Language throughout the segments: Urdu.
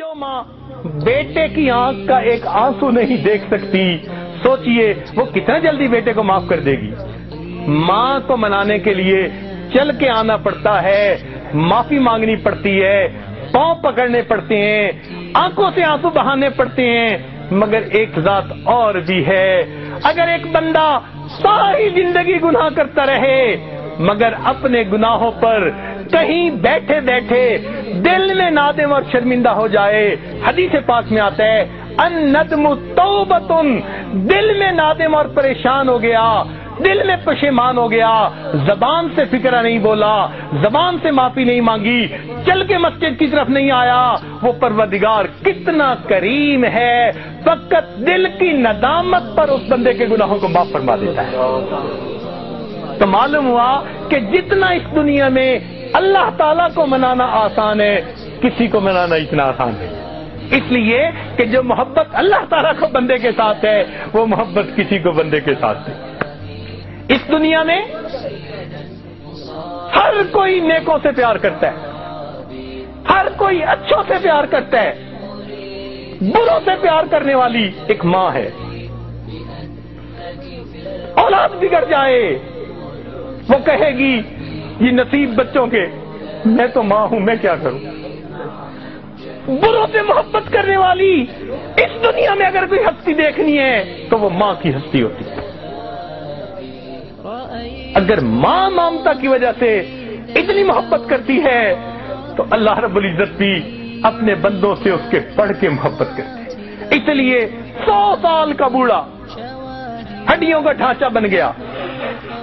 جو ماں بیٹے کی آنکھ کا ایک آنسو نہیں دیکھ سکتی، سوچئے وہ کتنا جلدی بیٹے کو معاف کر دے گی۔ ماں کو منانے کے لیے چل کے آنا پڑتا ہے، معافی مانگنی پڑتی ہے، پاؤں پکڑنے پڑتے ہیں، آنکھوں سے آنسو بہانے پڑتے ہیں۔ مگر ایک ذات اور بھی ہے، اگر ایک بندہ ساری زندگی گناہ کرتا رہے مگر اپنے گناہوں پر کہیں بیٹھے بیٹھے دل میں نادم اور شرمندہ ہو جائے، حدیث پاک میں آتا ہے الندم توبۃ، دل میں نادم اور پریشان ہو گیا، دل میں پشیمان ہو گیا، زبان سے فکرہ نہیں بولا، زبان سے معافی نہیں مانگی، چل کے مسجد کی طرف نہیں آیا، وہ پروردگار کتنا کریم ہے، فقط دل کی ندامت پر اس بندے کے گناہوں کو معاف فرما دیتا ہے۔ تو معلوم ہوا کہ جتنا اس دنیا میں اللہ تعالیٰ کو منانا آسان ہے، کسی کو منانا اتنا آسان ہے، اس لیے کہ جو محبت اللہ تعالیٰ کو بندے کے ساتھ ہے وہ محبت کسی کو بندے کے ساتھ ہے۔ اس دنیا میں ہر کوئی نیکوں سے پیار کرتا ہے، ہر کوئی اچھوں سے پیار کرتا ہے، بروں سے پیار کرنے والی ایک ماں ہے۔ اولاد بگڑ جائے وہ کہے گی یہ نصیب بچوں کے، میں تو ماں ہوں، میں کیا کروں۔ بروں سے محبت کرنے والی اس دنیا میں اگر کوئی ہستی دیکھنی ہے تو وہ ماں کی ہستی ہوتی ہے۔ اگر ماں ممتا کی وجہ سے اتنی محبت کرتی ہے تو اللہ رب العزت بھی اپنے بندوں سے اس کے بڑھ کے محبت کرتے ہیں۔ اس لیے 100 سال کا بوڑھا ہڈیوں کا ڈھانچہ بن گیا،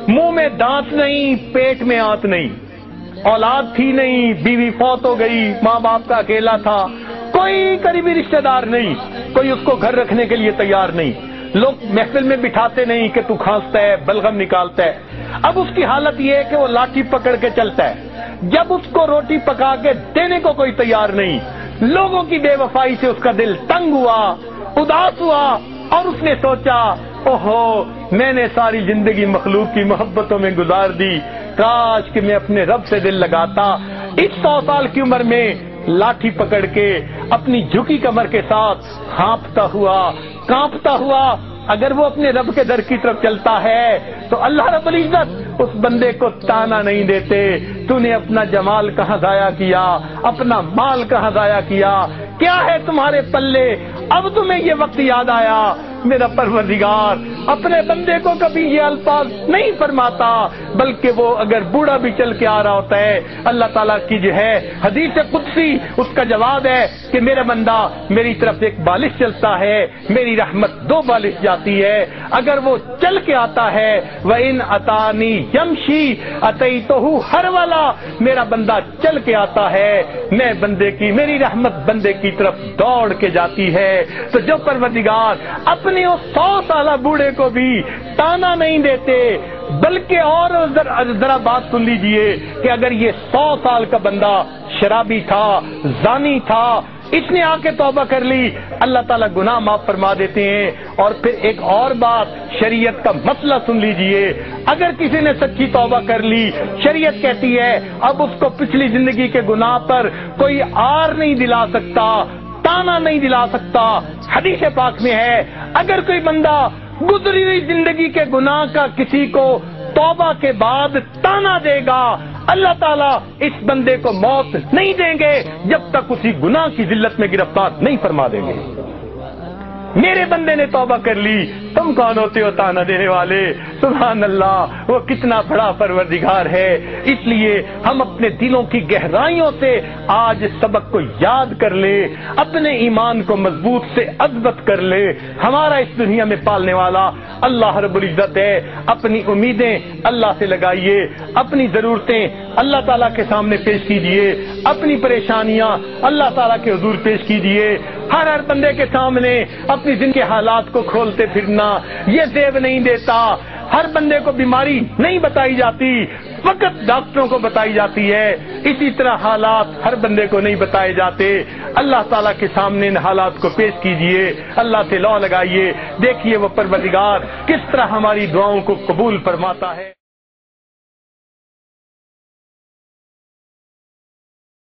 منہ میں دانت نہیں، پیٹ میں آنت نہیں، اولاد تھی نہیں، بیوی فوت ہو گئی، ماں باپ کا اکیلا تھا، کوئی قریبی رشتہ دار نہیں، کوئی اس کو گھر رکھنے کے لیے تیار نہیں، لوگ محفل میں بٹھاتے نہیں کہ تو کھانستا ہے، بلغم نکالتا ہے۔ اب اس کی حالت یہ ہے کہ وہ لاٹھی پکڑ کے چلتا ہے، جب اس کو روٹی پکا کے دینے کو کوئی تیار نہیں، لوگوں کی بے وفائی سے اس کا دل تنگ ہوا، اداس ہوا، اور اس نے سوچا اوہو میں نے ساری زندگی مخلوق کی محبتوں میں گزار دی، کاش کہ میں اپنے رب سے دل لگاتا۔ اس 100 سال کی عمر میں لاٹھی پکڑ کے اپنی جھکی کمر کے ساتھ ہانپتا ہوا، کانپتا ہوا اگر وہ اپنے رب کے در کی طرف چلتا ہے تو اللہ رب العزت اس بندے کو تانا نہیں دیتے، تو نے اپنا جمال کہاں ضائع کیا، اپنا مال کہاں ضائع کیا، کیا ہے تمہارے پلے، اب تمہیں یہ وقت یاد آیا۔ میرا پروردگار اپنے بندے کو کبھی یہ الفاظ نہیں فرماتا، بلکہ وہ اگر بوڑھا بھی چل کے آ رہا ہوتا ہے، اللہ تعالیٰ کی جو ہے حدیث قدسی اس کا جواب ہے کہ میرا بندہ میری طرف ایک بالش چلتا ہے، میری رحمت 2 بالش جاتی ہے۔ اگر وہ چل کے آتا ہے وَإِنْ أَتَانِي يَمْشِي أَتَيْتُهُ هَرْوَلًا، میرا بندہ چل کے آتا ہے، میں بندے کی، میری رحمت بندے کی طرف دوڑ کے جاتی ہے۔ تو جو پروردگار اپنے اس 100 سالہ بوڑھے کو بھی تانا نہیں دیتے، بلکہ اور ذرا بات سن لیجئے کہ اگر یہ 100 سال کا بندہ شرابی تھا، زانی تھا، اس نے آ کے توبہ کر لی، اللہ تعالیٰ گناہ معاف فرما دیتے ہیں۔ اور پھر ایک اور بات، شریعت کا مسئلہ سن لیجئے، اگر کسی نے سچی توبہ کر لی، شریعت کہتی ہے اب اس کو پچھلی زندگی کے گناہ پر کوئی آر نہیں دلا سکتا، تانا نہیں دلا سکتا۔ حدیث پاک میں ہے اگر کوئی بندہ گزری ہوئی زندگی کے گناہ کا کسی کو توبہ کے بعد تانا دے گا، اللہ تعالیٰ اس بندے کو موت نہیں دیں گے جب تک اسی گناہ کی ذلت میں گرفتار نہیں فرما دیں گے۔ میرے بندے نے توبہ کر لی، تم کون ہوتے ہو تانا دینے والے؟ سبحان اللہ، وہ کتنا بڑا پروردگار ہے۔ اس لیے ہم اپنے دلوں کی گہرائیوں سے آج سبق کو یاد کر لے، اپنے ایمان کو مضبوط سے اضبط کر لے۔ ہمارا اس دنیا میں پالنے والا اللہ رب العزت ہے۔ اپنی امیدیں اللہ سے لگائیے، اپنی ضرورتیں اللہ تعالیٰ کے سامنے پیش کیجئے، اپنی پریشانیاں اللہ تعالیٰ کے حضور پیش کیجئے۔ ہر بندے کے سامنے اپنی زندگی کے حالات کو کھولتے پھرنا یہ زیب نہیں دیتا۔ ہر بندے کو بیماری نہیں بتائی جاتی، فقط ڈاکٹروں کو بتائی جاتی ہے، اسی طرح حالات ہر بندے کو نہیں بتائے جاتے۔ اللہ تعالیٰ کے سامنے ان حالات کو پیش کیجئے، اللہ سے لو لگائیے، دیکھیے وہ پروردگار کس طرح ہماری دعاؤں کو قبول فرماتا ہے۔